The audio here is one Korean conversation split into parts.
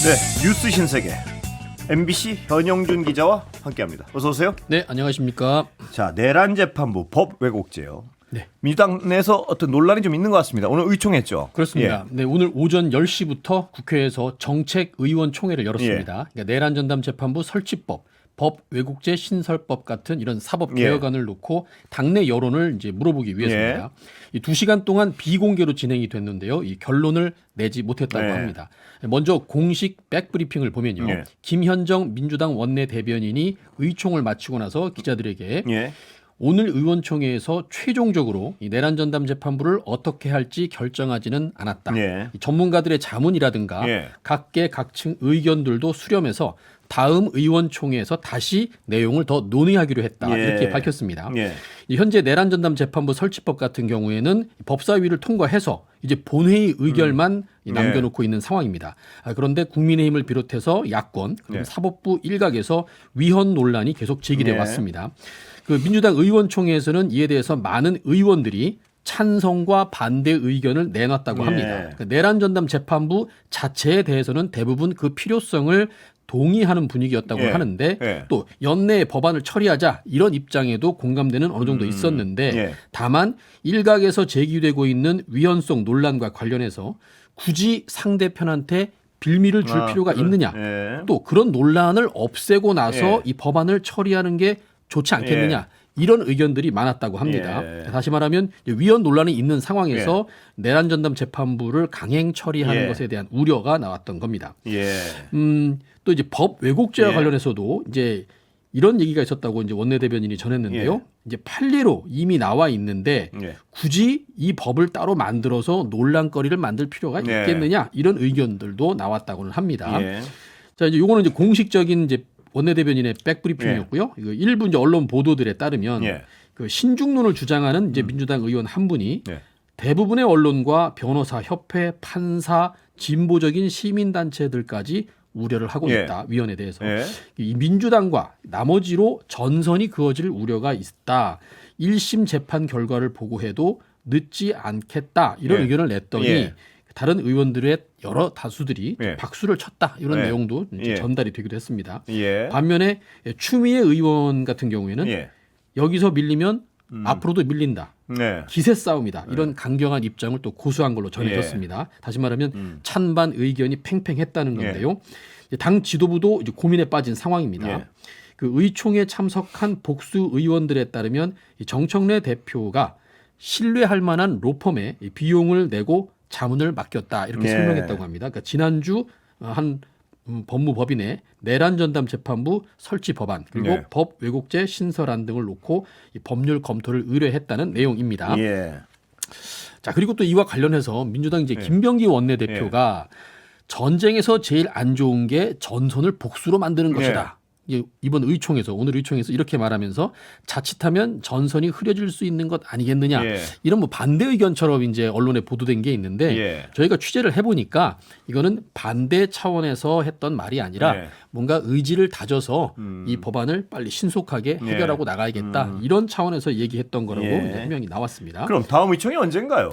네, 뉴스 신세계 MBC 현영준 기자와 함께합니다. 어서 오세요. 네, 안녕하십니까. 자, 내란 재판부 법 왜곡죄요. 네. 민주당 내에서 어떤 논란이 좀 있는 것 같습니다. 오늘 의총했죠. 그렇습니다. 네, 오늘 오전 10시부터 국회에서 정책의원총회를 열었습니다. 그러니까 내란 전담 재판부 설치법, 법 왜곡죄 신설법 같은 이런 사법 개혁안을 놓고 당내 여론을 이제 물어보기 위해서입니다. 이 2시간 동안 비공개로 진행이 됐는데요. 이 결론을 내지 못했다고 합니다. 먼저 공식 백브리핑을 보면요. 김현정 민주당 원내 대변인이 의총을 마치고 나서 기자들에게 오늘 의원총회에서 최종적으로 이 내란 전담 재판부를 어떻게 할지 결정하지는 않았다. 이 전문가들의 자문이라든가 각계 각층 의견들도 수렴해서 다음 의원총회에서 다시 내용을 더 논의하기로 했다. 이렇게 밝혔습니다. 현재 내란 전담 재판부 설치법 같은 경우에는 법사위를 통과해서 이제 본회의 의결만 남겨놓고 있는 상황입니다. 그런데 국민의힘을 비롯해서 야권, 사법부 일각에서 위헌 논란이 계속 제기돼 왔습니다. 그 민주당 의원총회에서는 이에 대해서 많은 의원들이 찬성과 반대 의견을 내놨다고 합니다. 내란 전담 재판부 자체에 대해서는 대부분 그 필요성을 동의하는 분위기였다고 하는데 또 연내에 법안을 처리하자 이런 입장에도 공감대는 어느 정도 있었는데 다만 일각에서 제기되고 있는 위헌성 논란과 관련해서 굳이 상대편한테 빌미를 줄 필요가 있느냐 또 그런 논란을 없애고 나서 이 법안을 처리하는 게 좋지 않겠느냐 이런 의견들이 많았다고 합니다. 다시 말하면 위헌 논란이 있는 상황에서 내란 전담 재판부를 강행 처리하는 것에 대한 우려가 나왔던 겁니다. 또 이제 법 왜곡죄와 관련해서도 이제 이런 얘기가 있었다고 이제 원내대변인이 전했는데요. 이제 판례로 이미 나와 있는데 굳이 이 법을 따로 만들어서 논란거리를 만들 필요가 있겠느냐 이런 의견들도 나왔다고는 합니다. 자, 이제 요거는 이제 공식적인 이제 원내대변인의 백브리핑이었고요. 이거 일부 이제 언론 보도들에 따르면 그 신중론을 주장하는 이제 민주당 의원 한 분이 대부분의 언론과 변호사 협회, 판사, 진보적인 시민단체들까지 우려를 하고 있다. 위원에 대해서. 이 민주당과 나머지로 전선이 그어질 우려가 있다. 1심 재판 결과를 보고 해도 늦지 않겠다. 이런 의견을 냈더니 다른 의원들의 여러 다수들이 박수를 쳤다. 이런 내용도 전달이 되기도 했습니다. 반면에 추미애 의원 같은 경우에는 여기서 밀리면 앞으로도 밀린다. 기세 싸움이다. 이런 강경한 입장을 또 고수한 걸로 전해졌습니다. 다시 말하면 찬반 의견이 팽팽했다는 건데요. 당 지도부도 이제 고민에 빠진 상황입니다. 그 의총에 참석한 복수 의원들에 따르면 정청래 대표가 신뢰할 만한 로펌에 비용을 내고 자문을 맡겼다. 이렇게 설명했다고 합니다. 그러니까 지난주 한 법무법인의 내란 전담 재판부 설치 법안 그리고 법 왜곡죄 신설안 등을 놓고 이 법률 검토를 의뢰했다는 내용입니다. 자, 그리고 또 이와 관련해서 민주당 이제 김병기 원내대표가 전쟁에서 제일 안 좋은 게 전선을 복수로 만드는 것이다. 이번 의총에서 오늘 의총에서 이렇게 말하면서 자칫하면 전선이 흐려질 수 있는 것 아니겠느냐 이런 뭐 반대 의견처럼 이제 언론에 보도된 게 있는데 저희가 취재를 해보니까 이거는 반대 차원에서 했던 말이 아니라 뭔가 의지를 다져서 이 법안을 빨리 신속하게 해결하고 나가야겠다 이런 차원에서 얘기했던 거라고 이제 해명이 나왔습니다. 그럼 다음 의총이 언젠가요?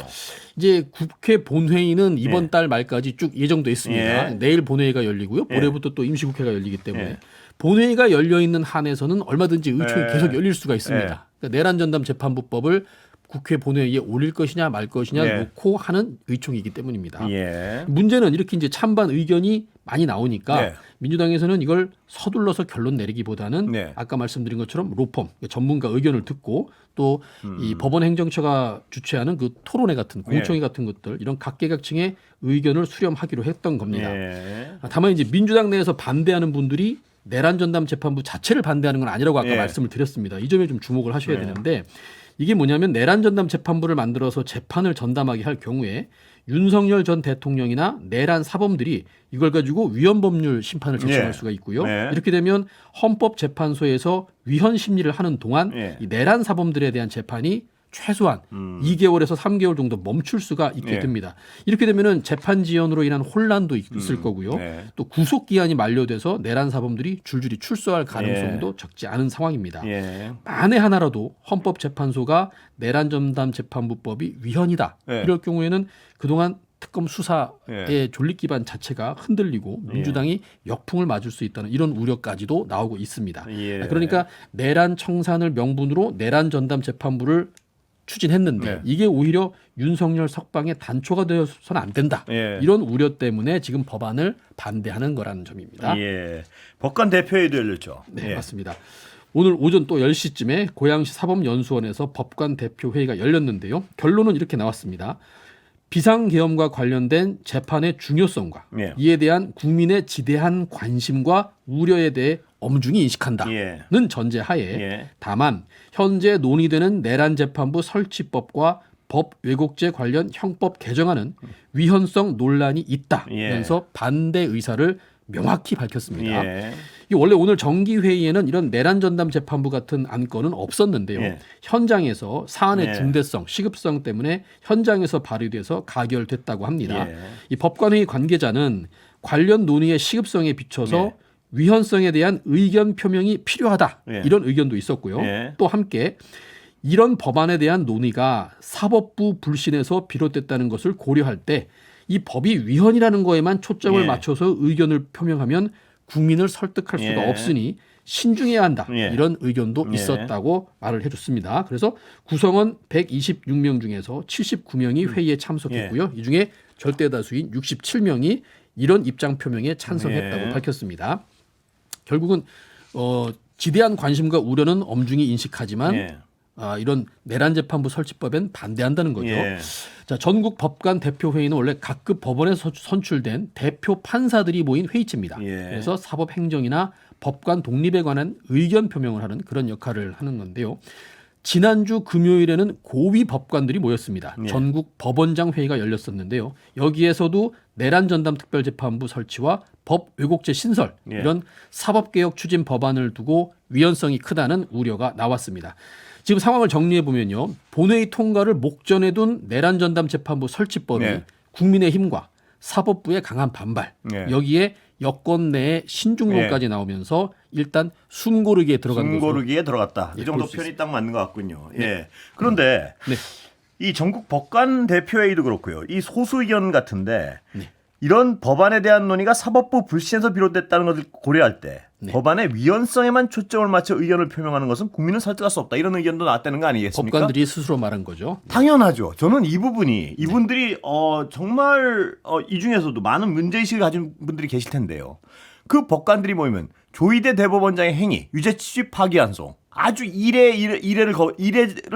이제 국회 본회의는 이번 달 말까지 쭉 예정돼 있습니다. 내일 본회의가 열리고요. 모레부터 또 임시국회가 열리기 때문에 본회의가 열려 있는 한에서는 얼마든지 의총이 계속 열릴 수가 있습니다. 그러니까 내란 전담 재판부법을 국회 본회의에 올릴 것이냐 말 것이냐 놓고 하는 의총이기 때문입니다. 문제는 이렇게 이제 찬반 의견이 많이 나오니까 민주당에서는 이걸 서둘러서 결론 내리기보다는 아까 말씀드린 것처럼 로펌 전문가 의견을 듣고 또 이 법원 행정처가 주최하는 그 토론회 같은 공청회 같은 것들 이런 각계각층의 의견을 수렴하기로 했던 겁니다. 다만 이제 민주당 내에서 반대하는 분들이 내란 전담 재판부 자체를 반대하는 건 아니라고 아까 말씀을 드렸습니다. 이 점에 좀 주목을 하셔야 되는데 이게 뭐냐면 내란 전담 재판부를 만들어서 재판을 전담하게 할 경우에 윤석열 전 대통령이나 내란 사범들이 이걸 가지고 위헌 법률 심판을 제청할 수가 있고요. 이렇게 되면 헌법재판소에서 위헌 심리를 하는 동안 이 내란 사범들에 대한 재판이 최소한 2개월에서 3개월 정도 멈출 수가 있게 됩니다. 이렇게 되면은 재판 지연으로 인한 혼란도 있을 거고요. 또 구속 기한이 만료돼서 내란 사범들이 줄줄이 출소할 가능성도 적지 않은 상황입니다. 만에 하나라도 헌법재판소가 내란 전담 재판부법이 위헌이다. 이럴 경우에는 그동안 특검 수사의 존립 기반 자체가 흔들리고 민주당이 역풍을 맞을 수 있다는 이런 우려까지도 나오고 있습니다. 그러니까 내란 청산을 명분으로 내란 전담 재판부를 추진했는데 이게 오히려 윤석열 석방의 단초가 되어서는 안 된다. 이런 우려 때문에 지금 법안을 반대하는 거라는 점입니다. 법관 대표회의도 열렸죠. 네, 맞습니다. 오늘 오전 또 10시쯤에 고양시 사법연수원에서 법관 대표회의가 열렸는데요. 결론은 이렇게 나왔습니다. 비상계엄과 관련된 재판의 중요성과 이에 대한 국민의 지대한 관심과 우려에 대해 엄중히 인식한다는 전제하에 다만 현재 논의되는 내란재판부 설치법과 법 왜곡죄 관련 형법 개정안은 위헌성 논란이 있다면서 반대 의사를 명확히 밝혔습니다. 이 원래 오늘 정기회의에는 이런 내란 전담 재판부 같은 안건은 없었는데요. 현장에서 사안의 중대성, 시급성 때문에 현장에서 발의돼서 가결됐다고 합니다. 이 법관회의 관계자는 관련 논의의 시급성에 비춰서 위헌성에 대한 의견 표명이 필요하다. 이런 의견도 있었고요. 또 함께 이런 법안에 대한 논의가 사법부 불신에서 비롯됐다는 것을 고려할 때 이 법이 위헌이라는 거에만 초점을 맞춰서 의견을 표명하면 국민을 설득할 수가 없으니 신중해야 한다. 이런 의견도 있었다고 말을 해줬습니다. 그래서 구성원 126명 중에서 79명이 회의에 참석했고요. 이 중에 절대 다수인 67명이 이런 입장 표명에 찬성했다고 밝혔습니다. 결국은 지대한 관심과 우려는 엄중히 인식하지만 이런 내란재판부 설치법엔 반대한다는 거죠. 자, 전국 법관 대표회의는 원래 각급 법원에서 선출된 대표 판사들이 모인 회의체입니다. 그래서 사법행정이나 법관 독립에 관한 의견 표명을 하는 그런 역할을 하는 건데요. 지난주 금요일에는 고위 법관들이 모였습니다. 전국 법원장 회의가 열렸었는데요. 여기에서도 내란 전담 특별재판부 설치와 법 왜곡죄 신설 이런 사법개혁 추진 법안을 두고 위헌성이 크다는 우려가 나왔습니다. 지금 상황을 정리해 보면요. 본회의 통과를 목전에 둔 내란 전담 재판부 설치법이 국민의힘과 사법부의 강한 반발 여기에 여권 내에 신중론까지 나오면서 일단 숨고르기에 들어간 것으로 숨고르기에 들어갔다. 이 정도 표현이 딱 맞는 것 같군요. 그런데 이 전국 법관 대표회의도 그렇고요. 이 소수 의견 같은데 이런 법안에 대한 논의가 사법부 불신에서 비롯됐다는 것을 고려할 때 법안의 위헌성에만 초점을 맞춰 의견을 표명하는 것은 국민을 설득할 수 없다. 이런 의견도 나왔다는 거 아니겠습니까? 법관들이 스스로 말한 거죠. 당연하죠. 저는 이 부분이 이분들이 정말 이 중에서도 많은 문제의식을 가진 분들이 계실 텐데요. 그 법관들이 모이면 조희대 대법원장의 행위, 유죄 취지 파기환송, 아주 이례를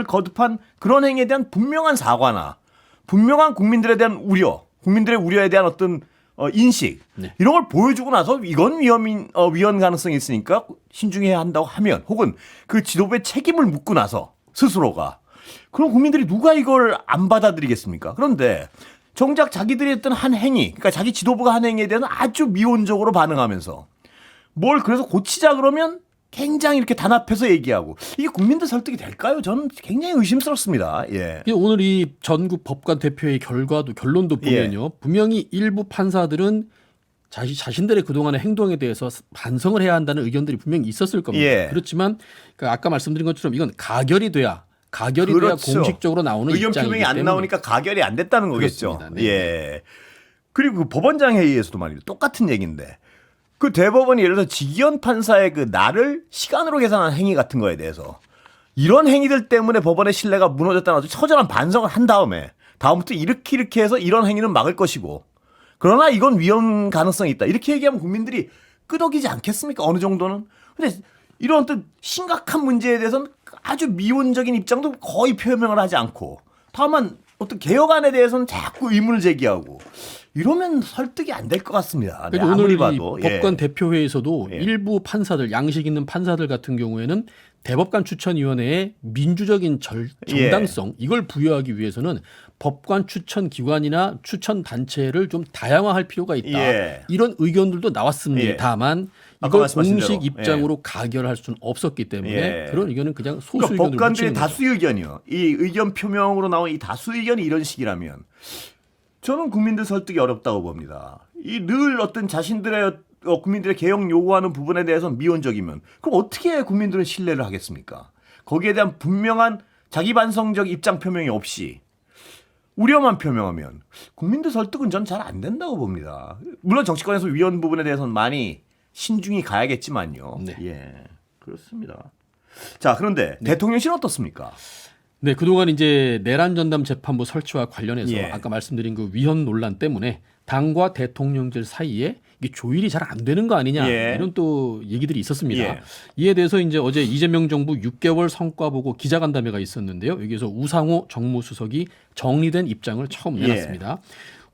거듭한 그런 행위에 대한 분명한 사과나 분명한 국민들에 대한 우려, 국민들의 우려에 대한 어떤 인식 이런 걸 보여주고 나서 이건 위헌 가능성이 있으니까 신중해야 한다고 하면 혹은 그 지도부의 책임을 묻고 나서 스스로가 그럼 국민들이 누가 이걸 안 받아들이겠습니까? 그런데 정작 자기들이 했던 한 행위, 그러니까 자기 지도부가 한 행위에 대해서 아주 미온적으로 반응하면서 뭘 그래서 고치자 그러면 굉장히 이렇게 단합해서 얘기하고 이게 국민들 설득이 될까요? 저는 굉장히 의심스럽습니다. 오늘 이 전국 법관 대표의 결론도 보면요. 분명히 일부 판사들은 자신들의 그동안의 행동에 대해서 반성을 해야 한다는 의견들이 분명히 있었을 겁니다. 그렇지만 아까 말씀드린 것처럼 이건 가결이 돼야 공식적으로 나오는 의견 입장이기 표명이 안 때문에. 나오니까 가결이 안 됐다는 거겠죠. 그렇습니다. 그리고 그 법원장 회의에서도 말이죠. 똑같은 얘기인데 그 대법원이 예를 들어 지기현 판사의 그 날을 시간으로 계산한 행위 같은 거에 대해서 이런 행위들 때문에 법원의 신뢰가 무너졌다는 아주 처절한 반성을 한 다음부터 이렇게 해서 이런 행위는 막을 것이고 그러나 이건 위헌 가능성이 있다. 이렇게 얘기하면 국민들이 끄덕이지 않겠습니까? 어느 정도는. 근데 이런 어떤 심각한 문제에 대해서는 아주 미온적인 입장도 거의 표명을 하지 않고 다만 어떤 개혁안에 대해서는 자꾸 의문을 제기하고 이러면 설득이 안 될 것 같습니다. 오늘 이 법관 대표회에서도 일부 판사들, 양식 있는 판사들 같은 경우에는 대법관 추천위원회의 민주적인 정당성 이걸 부여하기 위해서는 법관 추천 기관이나 추천 단체를 좀 다양화할 필요가 있다. 이런 의견들도 나왔습니다. 다만 이걸 공식 입장으로 가결할 수는 없었기 때문에 그런 의견은 그냥 소수 의견을 묻히는 법관들의 다수 의견이요. 이 의견 표명으로 나온 이 다수 의견이 이런 식이라면 저는 국민들 설득이 어렵다고 봅니다. 이 늘 어떤 자신들의 국민들의 개혁 요구하는 부분에 대해서 미온적이면 그럼 어떻게 국민들은 신뢰를 하겠습니까? 거기에 대한 분명한 자기 반성적 입장 표명이 없이 우려만 표명하면 국민들 설득은 전 잘 안 된다고 봅니다. 물론 정치권에서 위헌 부분에 대해서는 많이 신중히 가야겠지만요. 네. 예, 그렇습니다. 자, 그런데 대통령실은 어떻습니까? 네, 그동안 이제 내란 전담 재판부 설치와 관련해서 예. 아까 말씀드린 그 위헌 논란 때문에 당과 대통령실 사이에 이게 조율이 잘 안 되는 거 아니냐 예. 이런 또 얘기들이 있었습니다. 예. 이에 대해서 이제 어제 이재명 정부 6개월 성과 보고 기자간담회가 있었는데요. 여기서 우상호 정무수석이 정리된 입장을 처음 내놨습니다.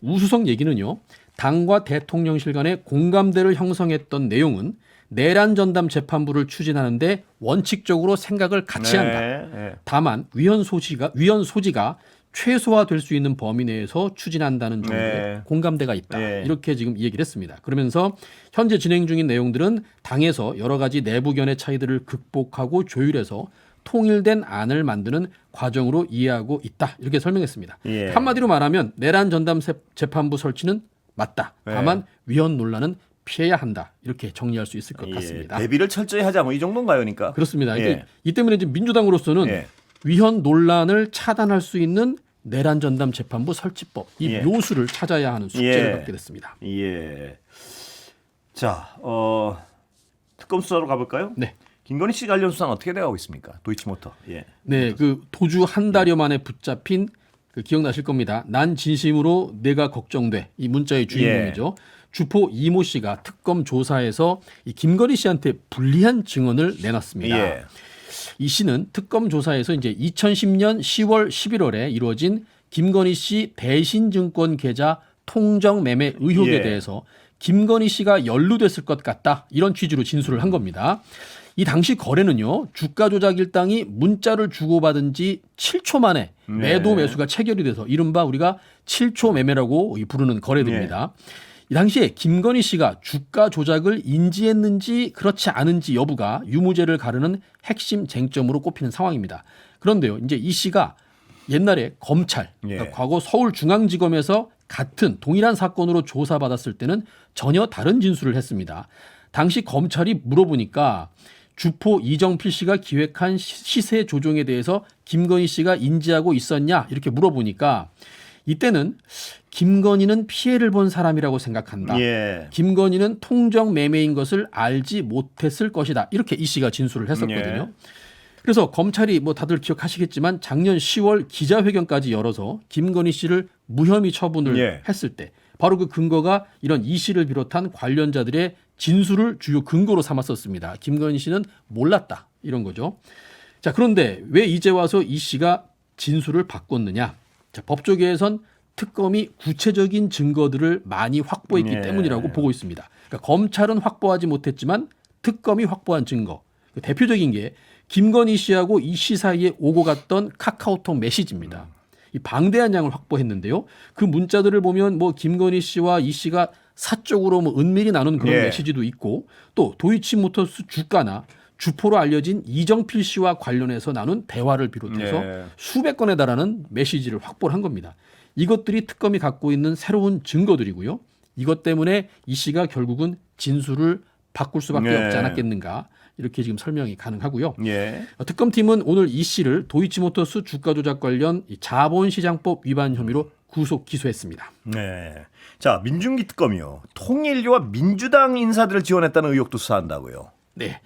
우수석 얘기는요. 당과 대통령실 간의 공감대를 형성했던 내용은 내란 전담 재판부를 추진하는데 원칙적으로 생각을 같이 한다. 네. 다만 위헌 소지가 최소화될 수 있는 범위 내에서 추진한다는 정도의 네. 공감대가 있다. 네. 이렇게 지금 얘기를 했습니다. 그러면서 현재 진행 중인 내용들은 당에서 여러 가지 내부견의 차이들을 극복하고 조율해서 통일된 안을 만드는 과정으로 이해하고 있다. 이렇게 설명했습니다. 예. 한마디로 말하면 내란 전담 재판부 설치는 맞다. 다만 위헌 논란은 피해야 한다. 이렇게 정리할 수 있을 것 같습니다. 대비를 철저히 하자 뭐 이 정도인가요, 그러니까? 그렇습니다. 예. 이 때문에 지금 민주당으로서는 예. 위헌 논란을 차단할 수 있는 내란 전담 재판부 설치법 이 예. 묘수를 찾아야 하는 숙제를 예. 받게 됐습니다. 예. 자, 특검 수사로 가볼까요? 네. 김건희 씨 관련 수사는 어떻게 돼가고 있습니까? 도이치모터. 예. 네, 그 도주 한 달여 만에 붙잡힌 그 기억나실 겁니다. 난 진심으로 내가 걱정돼 이 문자의 주인공이죠. 주포 이모 씨가 특검 조사에서 이 김건희 씨한테 불리한 증언을 내놨습니다. 예. 이 씨는 특검 조사에서 이제 2010년 10월 11월에 이루어진 김건희 씨 대신증권 계좌 통정 매매 의혹에 예. 대해서 김건희 씨가 연루됐을 것 같다 이런 취지로 진술을 한 겁니다. 이 당시 거래는요 주가 조작 일당이 문자를 주고받은 지 7초 만에 매도 매수가 체결이 돼서 이른바 우리가 7초 매매라고 부르는 거래들입니다. 이 당시에 김건희 씨가 주가 조작을 인지했는지 그렇지 않은지 여부가 유무죄를 가르는 핵심 쟁점으로 꼽히는 상황입니다. 그런데요, 이제 이 씨가 옛날에 검찰, 그러니까 과거 서울중앙지검에서 같은 동일한 사건으로 조사받았을 때는 전혀 다른 진술을 했습니다. 당시 검찰이 물어보니까 주포 이정필 씨가 기획한 시세 조종에 대해서 김건희 씨가 인지하고 있었냐 이렇게 물어보니까 이때는 김건희는 피해를 본 사람이라고 생각한다. 예. 김건희는 통정 매매인 것을 알지 못했을 것이다. 이렇게 이 씨가 진술을 했었거든요. 그래서 검찰이 뭐 다들 기억하시겠지만 작년 10월 기자회견까지 열어서 김건희 씨를 무혐의 처분을 했을 때 바로 그 근거가 이런 이 씨를 비롯한 관련자들의 진술을 주요 근거로 삼았었습니다. 김건희 씨는 몰랐다. 이런 거죠. 자, 그런데 왜 이제 와서 이 씨가 진술을 바꿨느냐? 자, 법조계에선 특검이 구체적인 증거들을 많이 확보했기 때문이라고 보고 있습니다. 그러니까 검찰은 확보하지 못했지만 특검이 확보한 증거. 대표적인 게 김건희 씨하고 이 씨 사이에 오고 갔던 카카오톡 메시지입니다. 이 방대한 양을 확보했는데요. 그 문자들을 보면 뭐 김건희 씨와 이 씨가 사적으로 뭐 은밀히 나눈 그런 메시지도 있고 또 도이치모터스 주가나 주포로 알려진 이정필 씨와 관련해서 나눈 대화를 비롯해서 수백 건에 달하는 메시지를 확보를 한 겁니다. 이것들이 특검이 갖고 있는 새로운 증거들이고요. 이것 때문에 이 씨가 결국은 진술을 바꿀 수밖에 없지 않았겠는가 이렇게 지금 설명이 가능하고요. 특검팀은 오늘 이 씨를 도이치모터스 주가 조작 관련 자본시장법 위반 혐의로 구속 기소했습니다. 네. 자, 민중기 특검이요. 통일교와 민주당 인사들을 지원했다는 의혹도 수사한다고요. 네.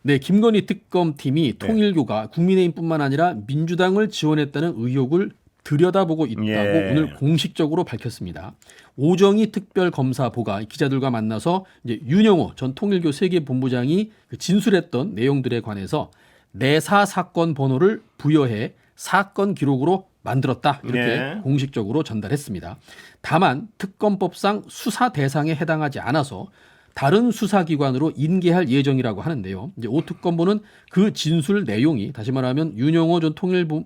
네, 김건희 특검팀이 통일교가 국민의힘뿐만 아니라 민주당을 지원했다는 의혹을 들여다보고 있다고 오늘 공식적으로 밝혔습니다. 오정희 특별검사보가 기자들과 만나서 이제 윤영호 전 통일교 세계본부장이 진술했던 내용들에 관해서 내사 사건 번호를 부여해 사건 기록으로 만들었다 이렇게 공식적으로 전달했습니다. 다만 특검법상 수사 대상에 해당하지 않아서 다른 수사기관으로 인계할 예정이라고 하는데요. 이제 오 특검보는 그 진술 내용이 다시 말하면 윤영호 전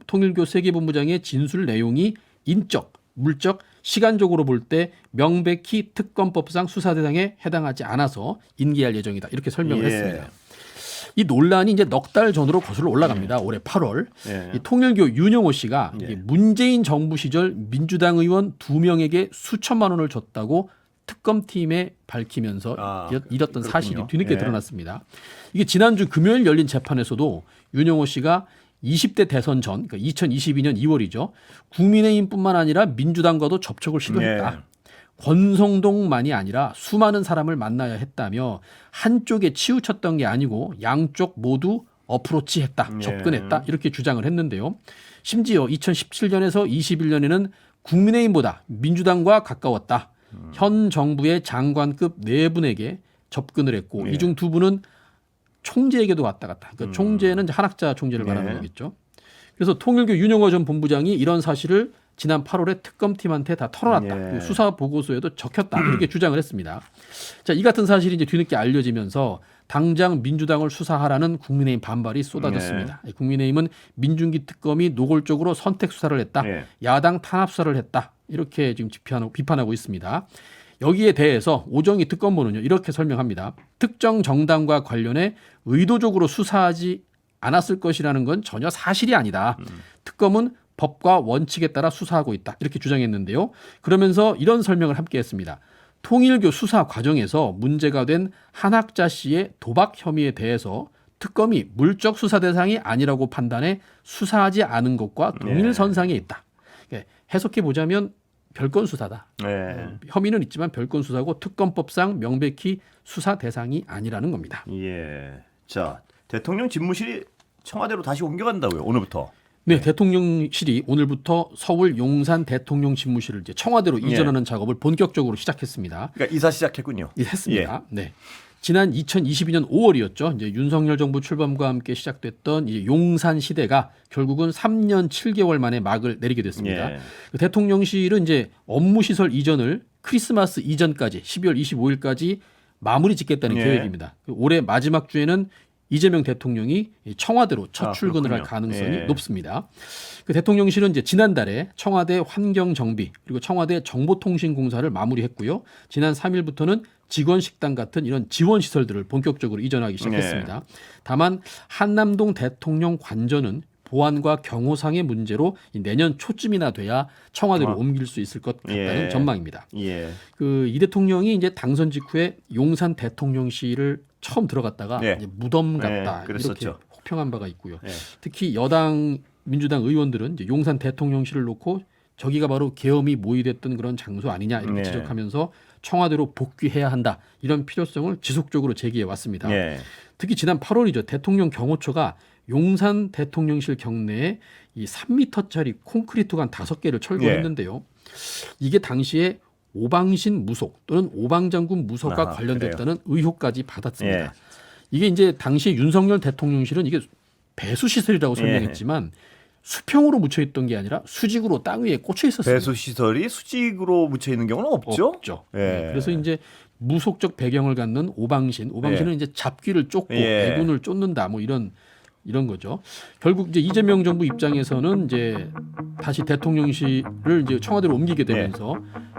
통일교 세계본부장의 진술 내용이 인적, 물적, 시간적으로 볼 때 명백히 특검법상 수사 대상에 해당하지 않아서 인계할 예정이다 이렇게 설명을 했습니다. 이 논란이 이제 넉 달 전으로 거슬러 올라갑니다. 올해 8월 이 통일교 윤영호 씨가 문재인 정부 시절 민주당 의원 2명에게 수천만 원을 줬다고 특검팀에 밝히면서 잃었던 사실이 뒤늦게 드러났습니다. 이게 지난주 금요일 열린 재판에서도 윤영호 씨가 20대 대선 전, 그러니까 2022년 2월이죠. 국민의힘뿐만 아니라 민주당과도 접촉을 시도했다. 네. 권성동만이 아니라 수많은 사람을 만나야 했다며 한쪽에 치우쳤던 게 아니고 양쪽 모두 어프로치했다, 네. 접근했다 이렇게 주장을 했는데요. 심지어 2017년에서 21년에는 국민의힘보다 민주당과 가까웠다. 현 정부의 장관급 4분에게 접근을 했고 네. 이 중 2분은 총재에게도 왔다 갔다. 그러니까 총재는 이제 한학자 총재를 말하는 네. 거겠죠. 그래서 통일교 윤영호 전 본부장이 이런 사실을 지난 8월에 특검팀한테 다 털어놨다. 네. 그리고 수사 보고서에도 적혔다. 이렇게 주장을 했습니다. 자, 이 같은 사실이 이제 뒤늦게 알려지면서 당장 민주당을 수사하라는 국민의힘 반발이 쏟아졌습니다. 국민의힘은 민중기 특검이 노골적으로 선택 수사를 했다. 네. 야당 탄압 수사를 했다. 이렇게 지금 비판하고 있습니다. 여기에 대해서 오정희 특검보는요 이렇게 설명합니다. 특정 정당과 관련해 의도적으로 수사하지 않았을 것이라는 건 전혀 사실이 아니다. 특검은 법과 원칙에 따라 수사하고 있다. 이렇게 주장했는데요. 그러면서 이런 설명을 함께 했습니다. 통일교 수사 과정에서 문제가 된 한학자 씨의 도박 혐의에 대해서 특검이 물적 수사 대상이 아니라고 판단해 수사하지 않은 것과 동일선상에 있다. 해석해 보자면 별건 수사다. 네. 혐의는 있지만 별건 수사고 특검법상 명백히 수사 대상이 아니라는 겁니다. 예. 자, 대통령 집무실이 청와대로 다시 옮겨간다고요. 오늘부터. 네, 대통령실이 오늘부터 서울 용산 대통령 집무실을 이제 청와대로 이전하는 작업을 본격적으로 시작했습니다. 그러니까 이사 시작했군요. 했습니다. 네. 지난 2022년 5월이었죠. 이제 윤석열 정부 출범과 함께 시작됐던 이제 용산 시대가 결국은 3년 7개월 만에 막을 내리게 됐습니다. 예. 대통령실은 이제 업무 시설 이전을 크리스마스 이전까지 12월 25일까지 마무리 짓겠다는 예. 계획입니다. 올해 마지막 주에는 이재명 대통령이 청와대로 첫 출근을 할 그렇군요. 가능성이 예. 높습니다. 그 대통령실은 이제 지난달에 청와대 환경정비 그리고 청와대 정보통신공사를 마무리했고요. 지난 3일부터는 직원 식당 같은 이런 지원 시설들을 본격적으로 이전하기 시작했습니다. 다만 한남동 대통령 관저는 보안과 경호상의 문제로 내년 초쯤이나 돼야 청와대로 옮길 수 있을 것 같다는 예. 전망입니다. 예. 그 이 대통령이 이제 당선 직후에 용산 대통령실을 처음 들어갔다가 네. 이제 무덤 같다 네, 그랬었죠. 이렇게 혹평한 바가 있고요. 네. 특히 여당 민주당 의원들은 이제 용산 대통령실을 놓고 저기가 바로 계엄이 모의됐던 그런 장소 아니냐 이렇게 네. 지적하면서 청와대로 복귀해야 한다 이런 필요성을 지속적으로 제기해 왔습니다. 예. 특히 지난 8월이죠. 대통령 경호처가 용산 대통령실 경내에 이 3m짜리 콘크리트 관 5개를 철거했는데요. 이게 당시에 오방신 무속 또는 오방장군 무속과 관련됐다는 의혹까지 받았습니다. 예. 이게 이제 당시에 윤석열 대통령실은 이게 배수 시설이라고 설명했지만 수평으로 묻혀 있던 게 아니라 수직으로 땅 위에 꽂혀 있었습니다. 배수 시설이 수직으로 묻혀 있는 경우는 없죠. 없죠. 예. 네, 그래서 이제 무속적 배경을 갖는 오방신은 이제 잡귀를 쫓고 예. 애군을 쫓는다 뭐 이런 거죠. 결국 이제 이재명 정부 입장에서는 이제 다시 대통령실을 이제 청와대로 옮기게 되면서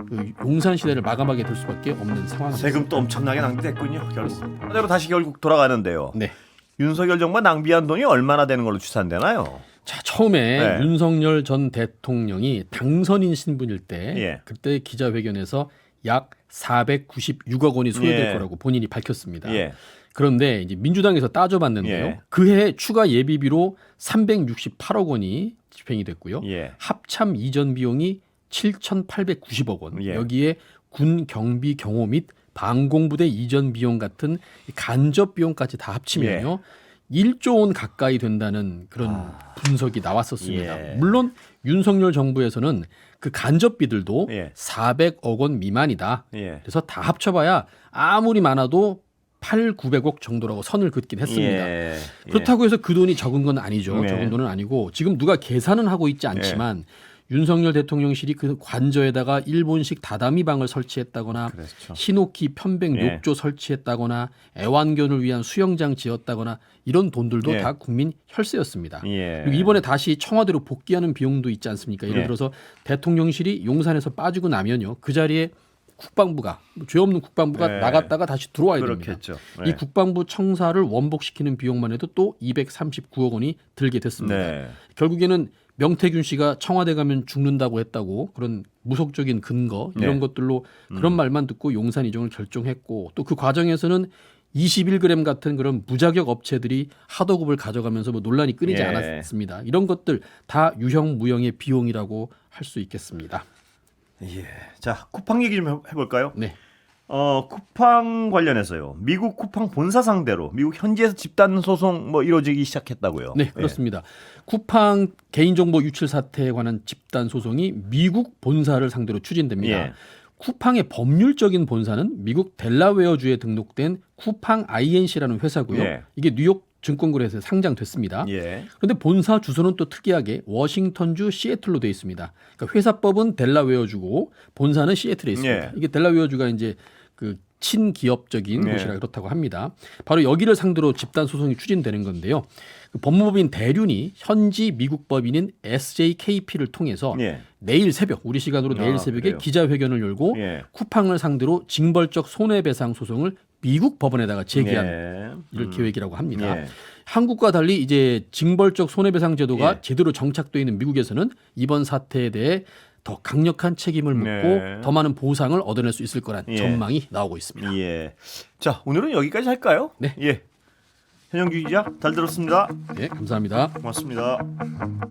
그 용산 시대를 마감하게 될 수밖에 없는 상황입니다. 세금도 엄청나게 낭비됐군요. 결국. 그대로 다시 결국 돌아가는데요. 네. 윤석열 정부가 낭비한 돈이 얼마나 되는 걸로 추산되나요? 자, 처음에 네. 윤석열 전 대통령이 당선인 신분일 때 예. 그때 기자회견에서 약 496억 원이 소요될 예. 거라고 본인이 밝혔습니다. 예. 그런데 이제 민주당에서 따져봤는데요. 예. 그해 추가 예비비로 368억 원이 집행이 됐고요. 예. 합참 이전 비용이 7,890억 원. 예. 여기에 군 경비 경호 및 방공부대 이전 비용 같은 간접 비용까지 다 합치면요. 1조 원 가까이 된다는 그런 분석이 나왔었습니다. 예. 물론 윤석열 정부에서는 그 간접비들도 예. 400억 원 미만이다. 예. 그래서 다 합쳐봐야 아무리 많아도 900억 정도라고 선을 긋긴 했습니다. 예. 그렇다고 해서 그 돈이 적은 건 아니죠. 네. 적은 돈은 아니고 지금 누가 계산은 하고 있지 않지만 윤석열 대통령실이 그 관저에다가 일본식 다다미방을 설치했다거나 그렇죠. 히노키 편백 예. 욕조 설치했다거나 애완견을 위한 수영장 지었다거나 이런 돈들도 예. 다 국민 혈세였습니다. 예. 그리고 이번에 다시 청와대로 복귀하는 비용도 있지 않습니까? 예를 예. 들어서 대통령실이 용산에서 빠지고 나면요. 그 자리에 국방부가 죄 없는 국방부가 네. 나갔다가 다시 들어와야 그렇겠죠. 됩니다. 네. 이 국방부 청사를 원복시키는 비용만 해도 또 239억 원이 들게 됐습니다. 네. 결국에는 명태균 씨가 청와대 가면 죽는다고 했다고 그런 무속적인 근거 이런 네. 것들로 그런 말만 듣고 용산 이종을 결정했고 또 그 과정에서는 21g 같은 그런 무자격 업체들이 하도급을 가져가면서 뭐 논란이 끊이지 예. 않았습니다. 이런 것들 다 유형 무형의 비용이라고 할 수 있겠습니다. 예. 자, 쿠팡 얘기 좀 해볼까요? 네. 쿠팡 관련해서요. 미국 쿠팡 본사 상대로 미국 현지에서 집단 소송 뭐 이루어지기 시작했다고요. 네, 그렇습니다. 쿠팡 개인정보 유출 사태에 관한 집단 소송이 미국 본사를 상대로 추진됩니다. 예. 쿠팡의 법률적인 본사는 미국 델라웨어주에 등록된 쿠팡 INC라는 회사고요. 예. 이게 뉴욕 증권거래소에 상장됐습니다. 예. 그런데 본사 주소는 또 특이하게 워싱턴주 시애틀로 되어 있습니다. 그러니까 회사법은 델라웨어주고 본사는 시애틀에 있습니다. 예. 이게 델라웨어주가 이제 그 친기업적인 예. 곳이라 그렇다고 합니다. 바로 여기를 상대로 집단 소송이 추진되는 건데요. 그 법무법인 대륜이 현지 미국 법인인 SJKP를 통해서 예. 내일 새벽 우리 시간으로 내일 새벽에 그래요? 기자회견을 열고 예. 쿠팡을 상대로 징벌적 손해배상 소송을 미국 법원에다가 제기한 예. 이럴 계획이라고 합니다. 예. 한국과 달리 이제 징벌적 손해배상 제도가 예. 제대로 정착되어 있는 미국에서는 이번 사태에 대해 더 강력한 책임을 묻고 네. 더 많은 보상을 얻어낼 수 있을 거란 예. 전망이 나오고 있습니다. 예. 자, 오늘은 여기까지 할까요? 네. 예. 현영규 기자 잘 들었습니다. 네, 감사합니다. 고맙습니다.